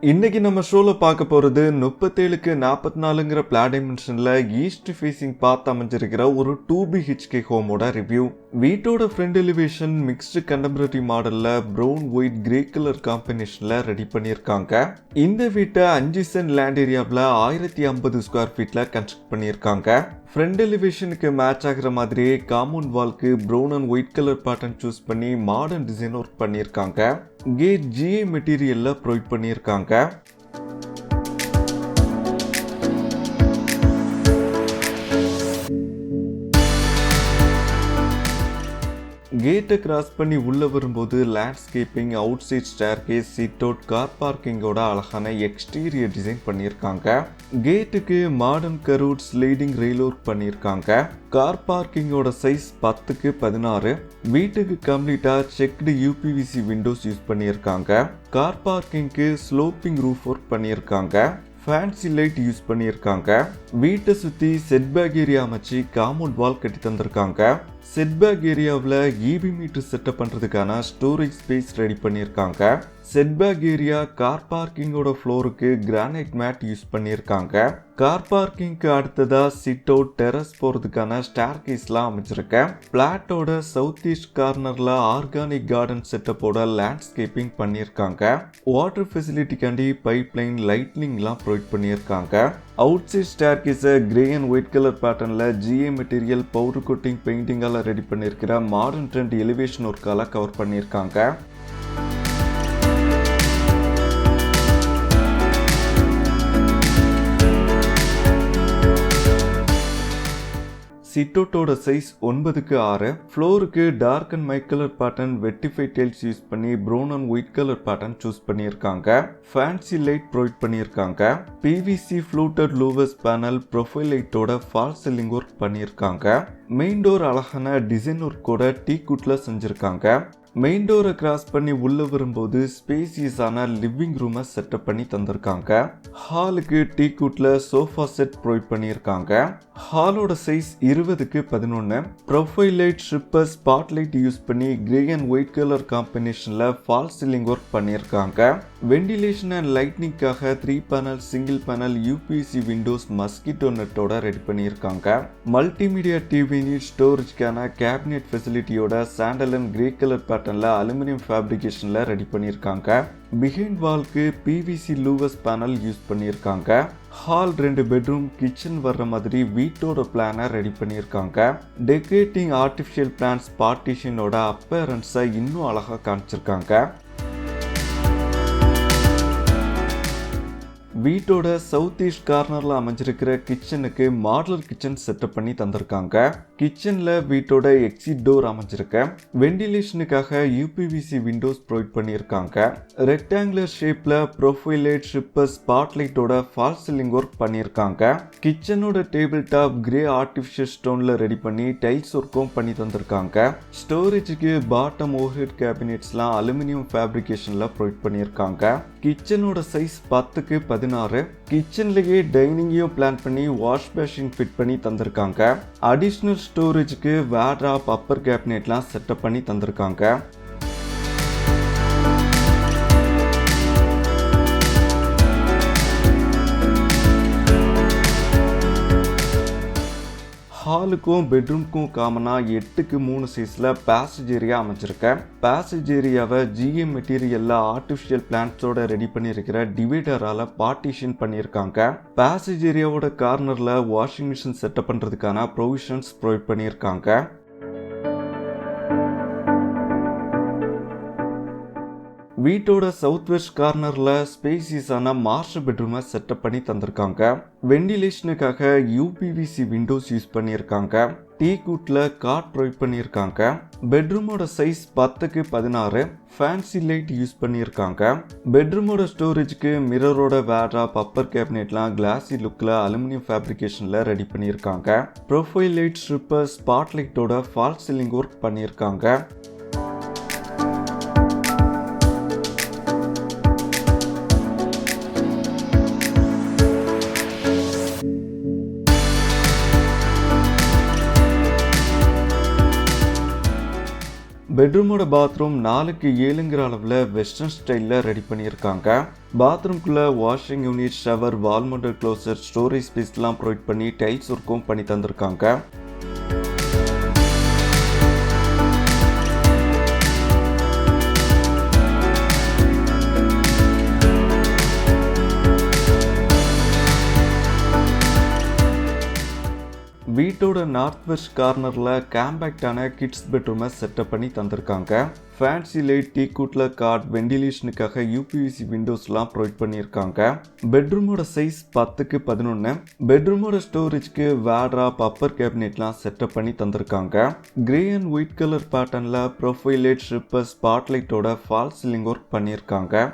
இன்னைக்கு நம்ம ஷோல பார்க்க போறது 37க்கு 44ங்கிற பிளாட் டைமென்ஷன்ல ஈஸ்ட் ஃபேசிங் பார்த்து அமைஞ்சிருக்கிற ஒரு 2BHK ஹோமோட ரிவ்யூ. வீட்டோட ஃப்ரண்ட் எலிவேஷன் மிக்ஸ்டு கண்டெம்பரரி மாடல்ல ப்ரௌன் ஒயிட் கிரே கலர் காம்பினேஷன்ல ரெடி பண்ணியிருக்காங்க. இந்த வீட்டை 5 சென்ட் லேண்ட் ஏரியாவில் 1050 ஸ்கொயர் ஃபீட்ல கன்ஸ்ட்ரக்ட் பண்ணியிருக்காங்க. ஃப்ரண்ட் எலிவேஷனுக்கு மேட்ச் ஆகிற மாதிரியே காம்பவுண்ட் வால்க்கு brown and white colour pattern choose பண்ணி மாடர்ன் டிசைன் ஒர்க் பண்ணியிருக்காங்க. கேட் GA மெட்டீரியல்ல ப்ரொவைட் பண்ணியிருக்காங்க. கேட்டை கிராஸ் பண்ணி உள்ள வரும்போது landscaping, out side staircase, sit out, car பார்க்கிங்கோட அழகான எக்ஸ்டீரியர் டிசைன் பண்ணியிருக்காங்க. கேட்டுக்கு மாடர்ன் கரூட் ஸ்லைடிங் ரெயில் ஒர்க் பண்ணியிருக்காங்க. கார் பார்க்கிங்கோட சைஸ் 10க்கு 16. வீட்டுக்கு கம்ப்ளீட்டா செக்டு UPVC விண்டோஸ் யூஸ் பண்ணியிருக்காங்க. கார் பார்க்கிங்க்கு ஸ்லோப்பிங் ரூஃப் ஒர்க் பண்ணியிருக்காங்க. ஃபேன்சி லைட் யூஸ் பண்ணியிருக்காங்க. வீட்டை சுற்றி செட்பேக் ஏரியா அமைச்சு காம்பவுண்ட் வால் கட்டி தந்திருக்காங்க. செட்பேக் ஏரியாவில் EB மீட்டர் செட்டப் பண்ணுறதுக்கான ஸ்டோரேஜ் ஸ்பேஸ் ரெடி பண்ணியிருக்காங்க. செட்பேக் ஏரியா கார் பார்க்கிங்கோட ஃப்ளோருக்கு கிரானைட் மேட் யூஸ் பண்ணியிருக்காங்க. கார் பார்க்கிங்க்கு அடுத்ததா சிட் அவுட், டெரஸ் போகிறதுக்கான ஸ்டேர் கேஸ்லாம் அமைச்சிருக்கேன். பிளாட்டோட சவுத் ஈஸ்ட் கார்னரில் ஆர்கானிக் கார்டன் செட்டப்போட லேண்ட்ஸ்கேப்பிங் பண்ணியிருக்காங்க. வாட்டர் ஃபெசிலிட்டிக்காண்டி பைப் லைன், லைட்னிங்லாம் ப்ரொவைட் பண்ணியிருக்காங்க. அவுட் சைட் ஸ்டேர் கேஸை கிரே அண்ட் ஒயிட் கலர் பேட்டர்னில் GA மெட்டீரியல் பவுடர் கோட்டிங் பெயிண்டிங்கால் ரெடி பண்ணியிருக்கிற மாடர்ன் ட்ரெண்ட் எலிவேஷன் ஒர்க்கால் கவர் பண்ணியிருக்காங்க. சிட்டோட்டோட சைஸ் 9க்கு 6. ஃப்ளோருக்கு dark and white colour pattern vitrified tiles use பண்ணி brown and white colour pattern choose பண்ணியிருக்காங்க. ஃபேன்சி லைட் ப்ரொவைட் பண்ணியிருக்காங்க. PVC fluted louvers panel profile லைட்டோட ஃபால் சீலிங் ஒர்க் பண்ணியிருக்காங்க. மெயின் டோர் அழகான டிசைன் ஒர்க்கோட டீக்குட்ல செஞ்சிருக்காங்க. மெயின் டோரை கிராஸ் பண்ணி உள்ள வரும்போது ஸ்பேசியஸான லிவிங் ரூமை செட்டப் பண்ணி தந்திருக்காங்க. ஹாலுக்கு டீக்குட்ல சோஃபா செட் ப்ரொவைட் பண்ணியிருக்காங்க. ஹாலோட சைஸ் 20க்கு 11. Profile light, shipper, spot light use பண்ணி கிரே அண்ட் ஒயிட் கலர் காம்பினேஷன்ல ஃபால் சீலிங் ஒர்க் பண்ணியிருக்காங்க. வெண்டிலேஷன் அண்ட் லைட்னிங்காக 3 panel single panel UPVC windows mosquito நெட்டோட ரெடி பண்ணியிருக்காங்க. மல்டிமீடியா TV யூனிட், ஸ்டோரேஜ்க்கான கேபினெட் ஃபெசிலிட்டியோட சாண்டல் அண்ட் கிரே கலர் பேட்டர்ன்ல அலுமினியம் ஃபேப்ரிகேஷன்ல ரெடி பண்ணியிருக்காங்க. பிஹைண்ட் வால்க்கு PVC லூவர்ஸ் பேனல் யூஸ் பண்ணியிருக்காங்க. ஹால் 2 பெட்ரூம், கிச்சன் வர்ற மாதிரி வீட்டோட பிளானை ரெடி பண்ணியிருக்காங்க. டெக்கரேட்டிங் ஆர்டிஃபிஷியல் பிளான்ஸ் பார்ட்டிஷனோட அப்பேரன்ஸை இன்னும் அழகாக காமிச்சிருக்காங்க. வீட்டோட சவுத் ஈஸ்ட் கார்னரில் அமைஞ்சிருக்கிற கிச்சனுக்கு மாடலர் கிச்சன் செட்டப் பண்ணி தந்திருக்காங்க. கிச்சனில் வீட்டோட எக்ஸிட் டோர் அமைஞ்சிருக்க. வெண்டிலேஷனுக்காக UPVC விண்டோஸ் ப்ரொவைட் பண்ணியிருக்காங்க. ரெக்டாங்குலர் ஷேப்பில் ப்ரொஃபைல் லைட், ஷிப்பர், ஸ்பாட் லைட்டோட ஃபால் சீலிங் ஒர்க் பண்ணியிருக்காங்க. கிச்சனோட டேபிள் டாப் கிரே ஆர்டிஃபிஷியல் ஸ்டோனில் ரெடி பண்ணி டைல்ஸ் ஒர்க்கும் பண்ணி தந்திருக்காங்க. ஸ்டோரேஜுக்கு பாட்டம் ஓவர்ஹெட் கேபினெட்ஸ்லாம் அலுமினியம் ஃபேப்ரிகேஷனில் ப்ரொவைட் பண்ணியிருக்காங்க. கிச்சனோட சைஸ் 10க்கு 16. கிச்சன்லயே டைனிங்கையும் பிளான் பண்ணி வாஷ் பேஷின் ஃபிட் பண்ணி தந்திருக்காங்க. அடிஷ்னல் ஸ்டோரேஜுக்கு வேர்ட்ராப், அப்பர் கேபினெட்லாம் செட்டப் பண்ணி தந்திருக்காங்க. ஹாலுக்கும் பெட்ரூம்க்கும் காமனாக 8க்கு 3 சைஸில் பேசேஜ் ஏரியா அமைச்சிருக்கேன். பேசேஜ் ஏரியாவை GA மெட்டீரியலில் ஆர்டிஃபிஷியல் பிளான்ட்ஸோட ரெடி பண்ணியிருக்கிற டிவைடரால் பார்ட்டிஷன் பண்ணியிருக்காங்க. பேசேஜ் ஏரியாவோட கார்னரில் வாஷிங் மிஷின் செட்டப் பண்ணுறதுக்கான ப்ரொவிஷன்ஸ் ப்ரொவைட் பண்ணியிருக்காங்க. வீட்டோட சவுத் வெஸ்ட் கார்னரில் ஸ்பேசியஸான மாஸ்டர் பெட்ரூமை செட்டப் பண்ணி தந்திருக்காங்க. வெண்டிலேஷனுக்காக UPVC விண்டோஸ் யூஸ் பண்ணியிருக்காங்க. டீக்குட்ல காட் ப்ரொவைட் பண்ணியிருக்காங்க. பெட்ரூமோட சைஸ் 10க்கு 16. ஃபேன்சி லைட் யூஸ் பண்ணியிருக்காங்க. பெட்ரூமோட ஸ்டோரேஜ்க்கு மிரரோட வேர்ட்ராப், அப்பர் கேபினெட்லாம் கிளாசி லுக்கில் அலுமினியம் ஃபேப்ரிகேஷனில் ரெடி பண்ணியிருக்காங்க. ப்ரொஃபைல் லைட், ஸ்ட்ரிப்பர், ஸ்பாட் லைட்டோட ஃபால் சீலிங் ஒர்க் பண்ணியிருக்காங்க. பெட்ரூமோட பாத்ரூம் 4க்கு 7ங்கிற அளவில் வெஸ்டர்ன் ஸ்டைலில் ரெடி பண்ணியிருக்காங்க. பாத்ரூம்குள்ளே washing unit, shower, wall mounted closet, storage ஸ்பேஸ்லாம் ப்ரொவைட் பண்ணி டைல்ஸ் ஒர்க்கும் பண்ணி தந்திருக்காங்க. வீட்டோட நார்த் வெஸ்ட் கார்னரில் காம்பேக்டான கிட்ஸ் பெட்ரூமை செட்டப் பண்ணி தந்திருக்காங்க. ஃபேன்சி லைட், டீக்கூட்டில் கார்ட், வெண்டிலேஷனுக்காக யூபிவிசி விண்டோஸ்லாம் ப்ரொவைட் பண்ணியிருக்காங்க. பெட்ரூமோட சைஸ் 10க்கு 11. பெட்ரூமோட ஸ்டோரேஜ்க்கு வேட்ராப், அப்பர் கேபினெட்லாம் செட்டப் பண்ணி தந்திருக்காங்க. கிரே அண்ட் ஒயிட் கலர் பேட்டர்னில் ப்ரொஃபைல் லைட், ஷிப்பர், ஸ்பாட்லைட்டோட ஃபால் சீலிங் ஒர்க் பண்ணியிருக்காங்க.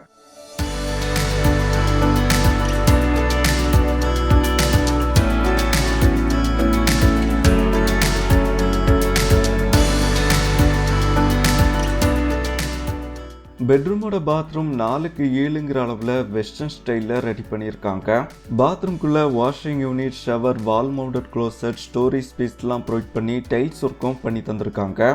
பெட்ரூமோட பாத்ரூம் 4க்கு 7ங்கிற அளவில் வெஸ்டர்ன் ஸ்டைலில் ரெடி பண்ணியிருக்காங்க. பாத்ரூம்குள்ளே washing unit, shower, wall mounted closet, storage ஸ்பேஸ்லாம் ப்ரொவைட் பண்ணி டைல்ஸ் ஒர்க்கும் பண்ணி தந்திருக்காங்க.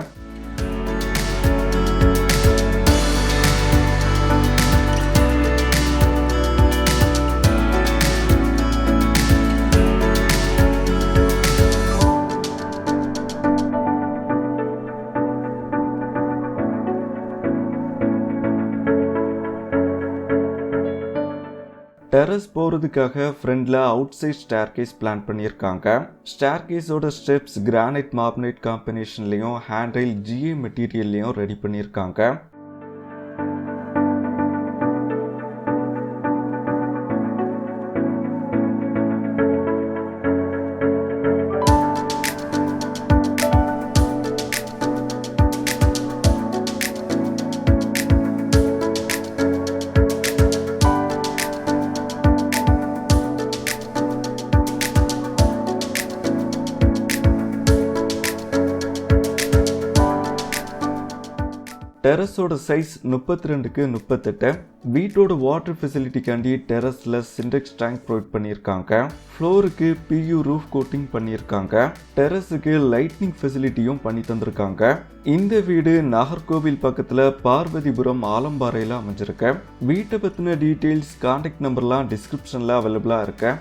டெரஸ் போகிறதுக்காக ஃப்ரண்டில் அவுட் சைட் ஸ்டேர்கேஸ் பிளான் பண்ணியிருக்காங்க. ஸ்டேர்கேஸோட ஸ்டெப்ஸ் கிரானைட் மார்பனைட் காம்பினேஷன்லையும் ஹேண்ட்ரைல் ஜிஏ மெட்டீரியல்லையும் ரெடி பண்ணியிருக்காங்க. டெரஸோட சைஸ் 32க்கு 38. வீட்டோட வாட்டர் ஃபெசிலிட்டிக்காண்டி டெரஸில் சிண்டெக்ஸ் டேங்க் ப்ரொவைட் பண்ணியிருக்காங்க. ஃப்ளோருக்கு PU ரூஃப் கோட்டிங் பண்ணியிருக்காங்க. டெரஸுக்கு லைட்னிங் ஃபெசிலிட்டியும் பண்ணி தந்திருக்காங்க. இந்த வீடு நாகர்கோவில் பக்கத்தில் பார்வதிபுரம் ஆலம்பாறையில் அமைஞ்சிருக்கு. வீட்டை பற்றின டீட்டெயில்ஸ், கான்டாக்ட் நம்பர்லாம் டிஸ்கிரிப்ஷனில் அவைலபிளாக இருக்கு.